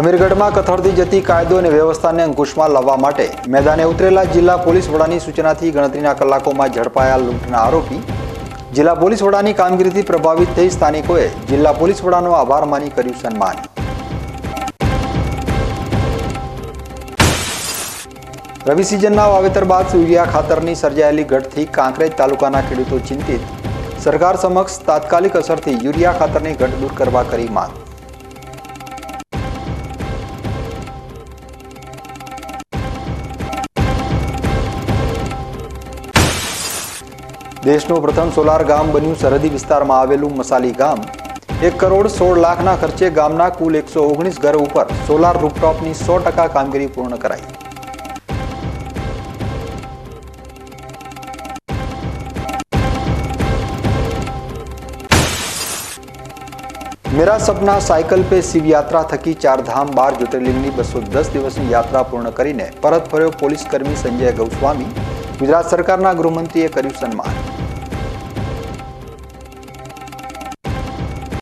અમીરગઢમાં કથળતી જતી કાયદો અને વ્યવસ્થાને અંકુશમાં લાવવા માટે મેદાને ઉતરેલા જિલ્લા પોલીસ વડાની સૂચનાથી ગણતરીના કલાકોમાં ઝડપાયા લૂંટના આરોપી. જિલ્લા પોલીસ વડાની કામગીરીથી પ્રભાવિત થઈ સ્થાનિકોએ જિલ્લા પોલીસ વડાનો આભાર માની કર્યું સન્માન. રવિ સિઝનના વાવેતર બાદ યુરિયા ખાતરની સર્જાયેલી ઘટથી કાંકરેજ તાલુકાના ખેડૂતો ચિંતિત. સરકાર સમક્ષ તાત્કાલિક અસરથી યુરિયા ખાતરની ઘટ દૂર કરવા કરી માંગ. દેશનું પ્રથમ સોલાર ગામ બન્યું સરહદી વિસ્તારમાં આવેલું મસાલી ગામ. 1,16,00,000ના ખર્ચે ગામના કુલ 119 ઘર ઉપર સોલાર રૂફટોપની 100% કામગીરી પૂર્ણ કરાઈ. मेरा सपना साइकिल पे शिव यात्रा थकी 4 धाम 12 ज्योतिर्लिंगની 210 દિવસની યાત્રા પૂર્ણ કરીને પરત ફર્યો પોલીસ કર્મી સંજય ગૌસ્વામી. ગુજરાત સરકારના ગૃહમંત્રીએ કર્યું સન્માન.